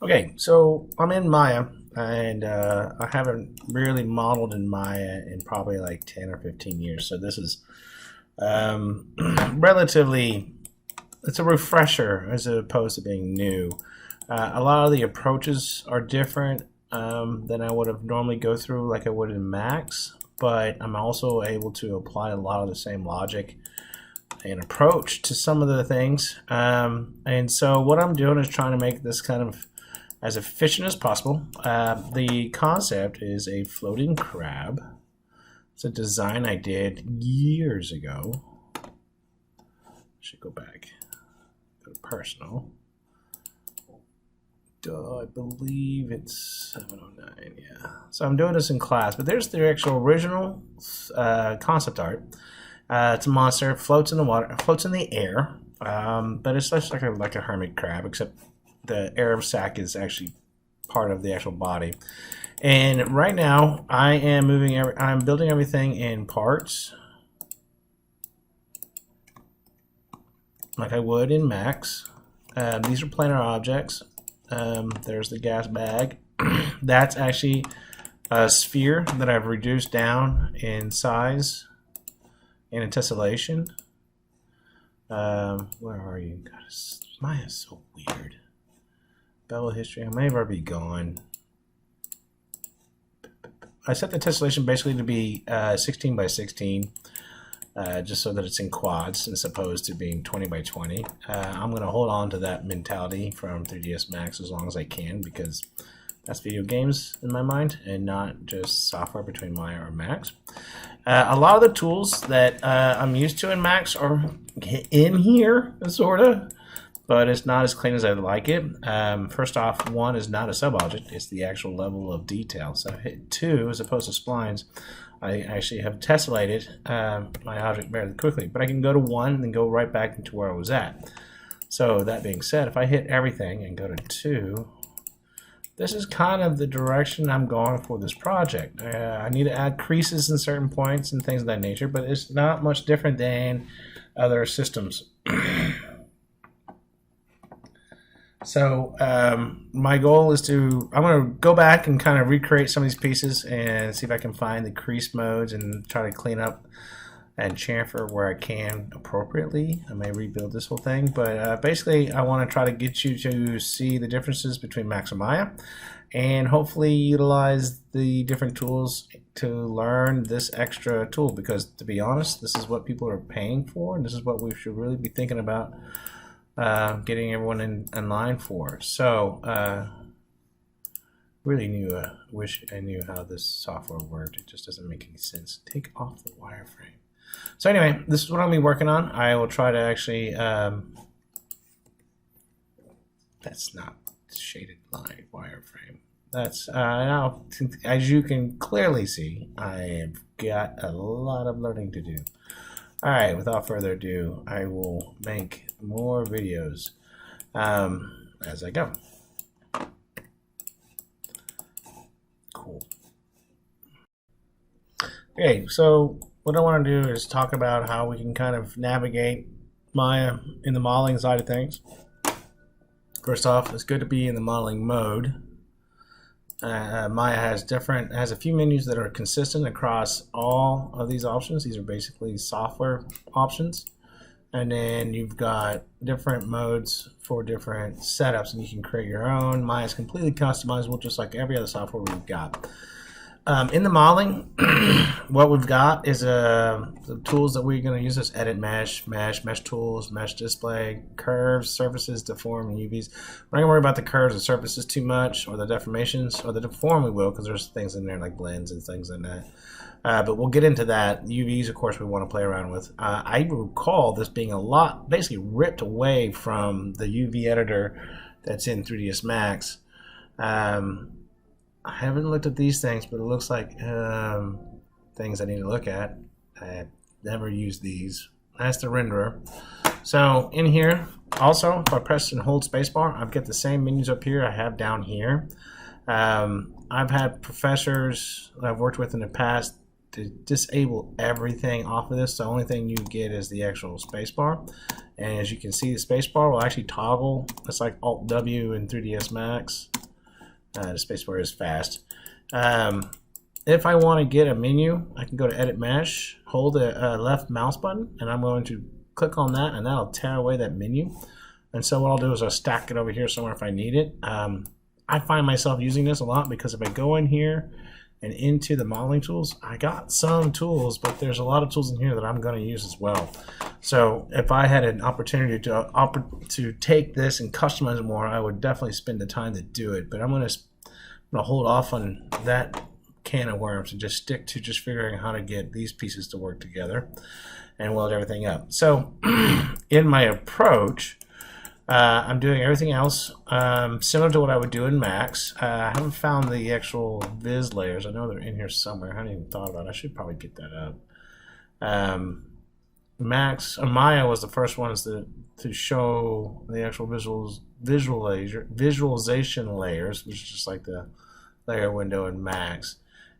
Okay, so I'm in Maya, and I haven't really modeled in Maya in probably like 10 or 15 years. So this is relatively, it's a refresher as opposed to being new. A lot of the approaches are different than I would have normally go through like I would in Max, but I'm also able to apply a lot of the same logic and approach to some of the things. And so what I'm doing is trying to make this kind of as efficient as possible. The concept is a floating crab. It's a design I did years ago. Should go back. Go to personal. I believe it's 709. Yeah. So I'm doing this in class, but there's the actual original concept art. It's a monster, floats in the water, floats in the air, but it's just like a hermit crab, except the air sac is actually part of the actual body. And right now, I am I'm building everything in parts, like I would in Max. These are planar objects. There's the gas bag. That's actually a sphere that I've reduced down in size and in tessellation. Where are you? God, Maya's so weird. Bevel history. I may ever be gone. I set the tessellation basically to be 16 by 16, just so that it's in quads as opposed to being 20 by 20. I'm going to hold on to that mentality from 3ds Max as long as I can, because that's video games in my mind and not just software between Maya or Max. A lot of the tools that I'm used to in Max are in here, sort of, but it's not as clean as I'd like it. First off, 1 is not a sub-object, it's the actual level of detail. So I hit 2 as opposed to splines. I actually have tessellated my object very quickly, but I can go to 1 and then go right back into where I was at. So that being said, if I hit everything and go to 2, this is kind of the direction I'm going for this project. I need to add creases in certain points and things of that nature, but it's not much different than other systems. So my goal is I'm going to go back and kind of recreate some of these pieces and see if I can find the crease modes and try to clean up and chamfer where I can appropriately. I may rebuild this whole thing, but basically I want to try to get you to see the differences between Max and Maya, and hopefully utilize the different tools to learn this extra tool, because to be honest, this is what people are paying for, and this is what we should really be thinking about getting everyone in line for. So really wish I knew how this software worked. It just doesn't make any sense. Take off the wireframe. So anyway, this is what I'm going to be working on. I will try to actually, that's not shaded line wireframe. That's, now, as you can clearly see, I have got a lot of learning to do. All right, without further ado, I will make more videos as I go. Cool. Okay, so what I want to do is talk about how we can kind of navigate Maya in the modeling side of things. First off, it's good to be in the modeling mode. Maya has a few menus that are consistent across all of these options. These are basically software options. And then you've got different modes for different setups, and you can create your own. Maya is completely customizable, just like every other software we've got. In the modeling, what we've got is the tools that we're going to use is edit mesh tools, mesh display, curves, surfaces, deform, and UVs. We're not going to worry about the curves and surfaces too much, or the deformations, or the deform we will, because there's things in there like blends and things like that. But we'll get into that. UVs, of course, we want to play around with. I recall this being basically ripped away from the UV editor that's in 3ds Max. I haven't looked at these things, but it looks like things I need to look at. I have never used these. That's the renderer. So in here, also, if I press and hold spacebar, I've got the same menus up here I have down here. I've had professors that I've worked with in the past to disable everything off of this. The only thing you get is the actual spacebar. And as you can see, the spacebar will actually toggle. It's like Alt W in 3ds Max. The spacebar is fast. If I want to get a menu, I can go to Edit Mesh, hold the left mouse button, and I'm going to click on that, and that'll tear away that menu. And so what I'll do is I'll stack it over here somewhere if I need it. I find myself using this a lot because if I go in here and into the modeling tools, I got some tools, but there's a lot of tools in here that I'm going to use as well. So if I had an opportunity to take this and customize it more, I would definitely spend the time to do it. But I'm going to hold off on that can of worms and just stick to just figuring how to get these pieces to work together and weld everything up. So in my approach, I'm doing everything else similar to what I would do in Max. I haven't found the actual viz layers. I know they're in here somewhere. I hadn't even thought about it. I should probably get that up. Max or Maya was the first ones to show the actual visualization layers, which is just like the layer window in Max.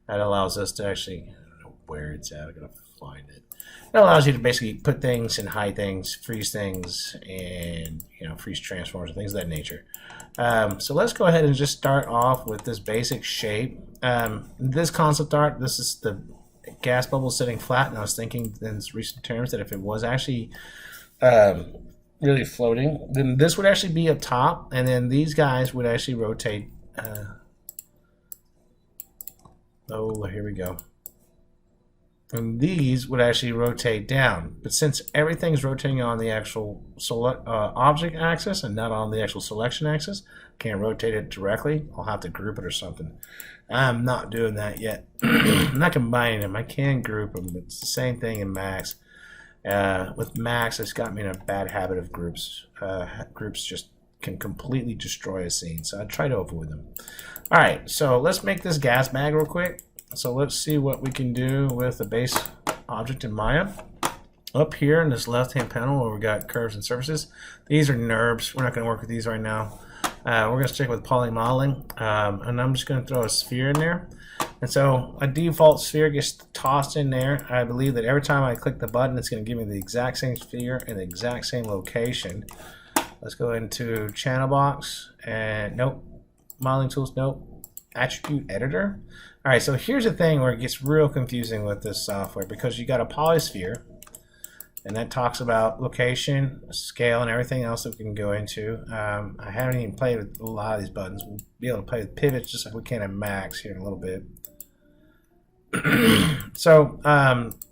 That allows us to actually, I don't know where it's at. I gotta find it. It allows you to basically put things and hide things, freeze things, and freeze transforms and things of that nature. So let's go ahead and just start off with this basic shape. This concept art, this is the gas bubble sitting flat, and I was thinking in recent terms that if it was actually really floating, then this would actually be up top, and then these guys would actually rotate. Oh, here we go. And these would actually rotate down. But since everything's rotating on the actual object axis and not on the actual selection axis, can't rotate it directly. I'll have to group it or something. I'm not doing that yet. I'm not combining them. I can group them. It's the same thing in Max. With Max, it's got me in a bad habit of groups. Groups just can completely destroy a scene, so I try to avoid them. All right, so let's make this gas bag real quick. So let's see what we can do with the base object in Maya. Up here in this left-hand panel where we got curves and surfaces, these are NURBS. We're not going to work with these right now. We're going to stick with poly modeling, and I'm just going to throw a sphere in there. And so a default sphere gets tossed in there. I believe that every time I click the button, it's going to give me the exact same sphere in the exact same location. Let's go into channel box, and nope, modeling tools, nope, attribute editor. All right, so here's the thing where it gets real confusing with this software, because you got a polysphere, and that talks about location, scale, and everything else that we can go into. I haven't even played with a lot of these buttons. We'll be able to play with pivots just like we can in Max here in a little bit. So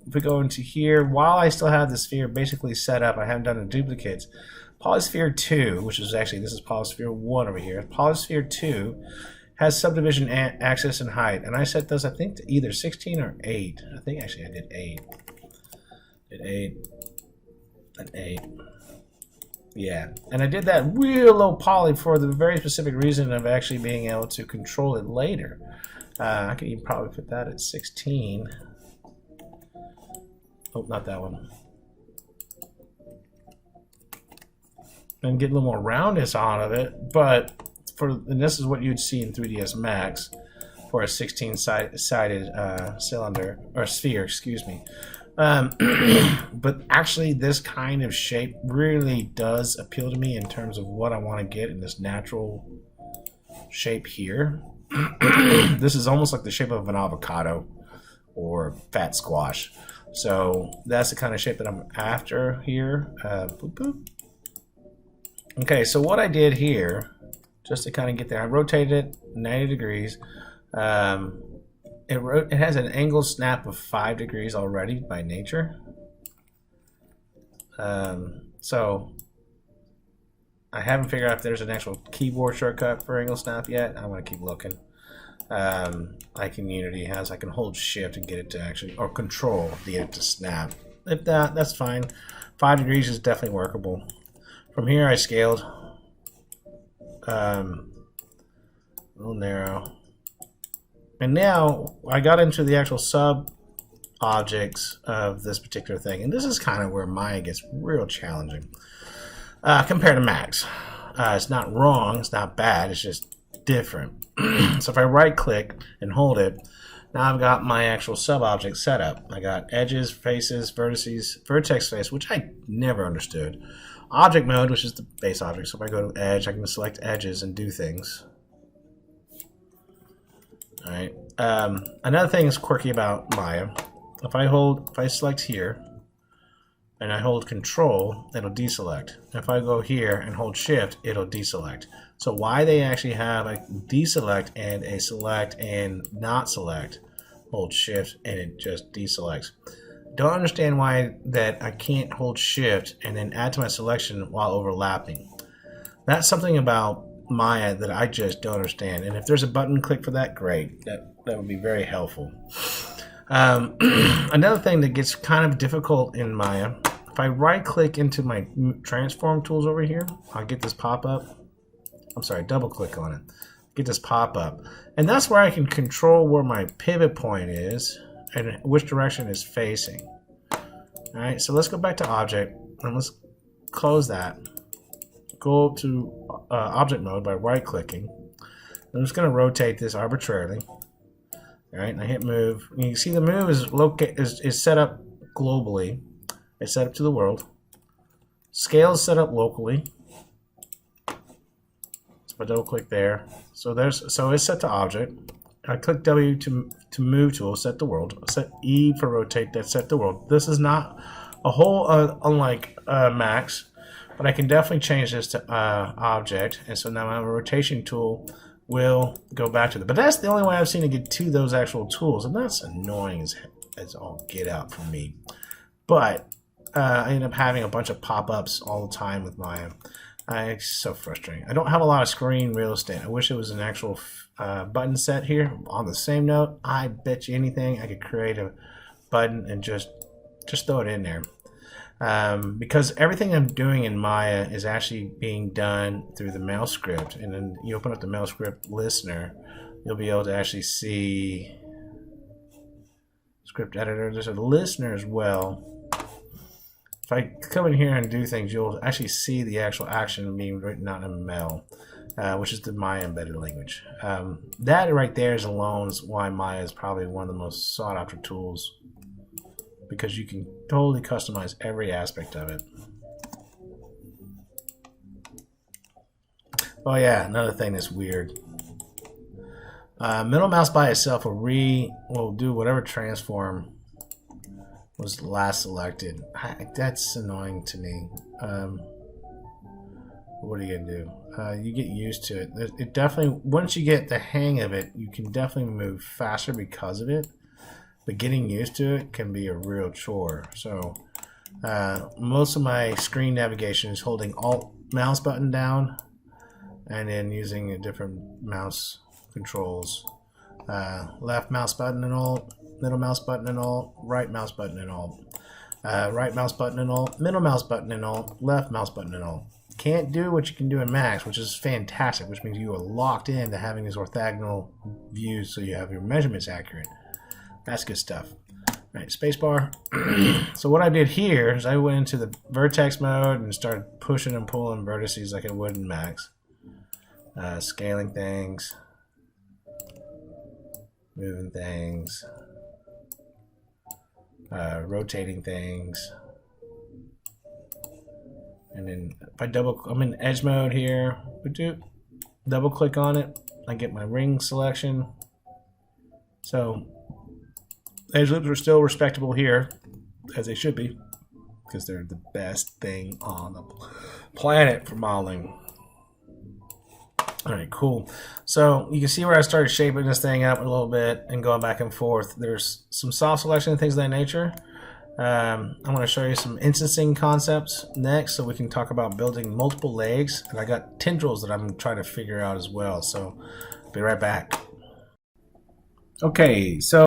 if we go into here, while I still have the sphere basically set up, I haven't done the duplicates. Polysphere 2, which is actually, this is Polysphere 1 over here. Polysphere 2 has subdivision axis and height, and I set those, I think, to either 16 or 8. I think actually I did 8. Did 8 and 8. Yeah, and I did that real low poly for the very specific reason of actually being able to control it later. I could even probably put that at 16. Oh, not that one. And get a little more roundness out of it, but and this is what you'd see in 3ds Max for a 16-sided cylinder or sphere, excuse me. But actually, this kind of shape really does appeal to me in terms of what I want to get in this natural shape here. This is almost like the shape of an avocado or fat squash. So that's the kind of shape that I'm after here. Boop, boop. Okay, so what I did here, just to kind of get there, I rotated it 90 degrees. It has an angle snap of 5 degrees already by nature. So I haven't figured out if there's an actual keyboard shortcut for angle snap yet. I'm going to keep looking. Like in Unity has, I can hold shift and get it to actually, or control to get it to snap. If that's fine. 5 degrees is definitely workable. From here I scaled a little narrow. And now I got into the actual sub objects of this particular thing. And this is kind of where Maya gets real challenging compared to Max. It's not wrong, it's not bad, it's just different. So if I right click and hold it, Now I've got my actual sub-object set up. I got edges, faces, vertices, vertex face, which I never understood. Object mode, which is the base object. So if I go to edge, I can select edges and do things. All right. Another thing is quirky about Maya. If I select here and I hold Control, it'll deselect. If I go here and hold Shift, it'll deselect. So why they actually have a deselect and a select and not select, hold Shift and it just deselects. Don't understand why that I can't hold Shift and then add to my selection while overlapping. That's something about Maya that I just don't understand. And if there's a button click for that, great. That would be very helpful. Another thing that gets kind of difficult in Maya, if I right click into my transform tools over here, I'll get this pop up. I'm sorry, double click on it. Get this pop up. And that's where I can control where my pivot point is and which direction it's facing. All right, so let's go back to object and let's close that. Go to object mode by right clicking. I'm just going to rotate this arbitrarily. All right, and I hit move. And you can see the move is set up globally. It's set up to the world. Scale is set up locally. So if I double click there, so it's set to object. I click W to move tool, set the world. Set E for rotate, that's set the world. This is not a whole unlike Max, but I can definitely change this to object, and so now my rotation tool will go back to it. But that's the only way I've seen to get to those actual tools, and that's annoying as all get out for me. But I end up having a bunch of pop-ups all the time with Maya. It's so frustrating. I don't have a lot of screen real estate. I wish it was an actual button set here. On the same note, I bet you anything I could create a button and just throw it in there. Because everything I'm doing in Maya is actually being done through the mail script, and then you open up the mail script listener, you'll be able to actually see script editor. There's a listener as well. If I come in here and do things, you'll actually see the actual action being written out in mail, which is the Maya embedded language. That right there is alone is why Maya is probably one of the most sought after tools, because you can totally customize every aspect of it. Oh yeah, another thing that's weird. Middle mouse by itself will do whatever transform was last selected. That's annoying to me. What are you gonna do? You get used to it. It definitely, once you get the hang of it, you can definitely move faster because of it. But getting used to it can be a real chore. So most of my screen navigation is holding Alt mouse button down and then using a different mouse controls. Left mouse button and Alt, middle mouse button and Alt, right mouse button and Alt, right mouse button and Alt, middle mouse button and Alt, left mouse button and Alt. Can't do what you can do in Max, which is fantastic, which means you are locked into having these orthogonal views so you have your measurements accurate. That's good stuff. All right, spacebar. So what I did here is I went into the vertex mode and started pushing and pulling vertices like I would in Max. Scaling things, moving things, rotating things. And then if I'm in edge mode here, double click on it, I get my ring selection. So edge loops are still respectable here, as they should be, because they're the best thing on the planet for modeling. All right, cool. So you can see where I started shaping this thing up a little bit and going back and forth. There's some soft selection and things of that nature. I'm going to show you some instancing concepts next, so we can talk about building multiple legs. And I got tendrils that I'm trying to figure out as well. So be right back. Okay, so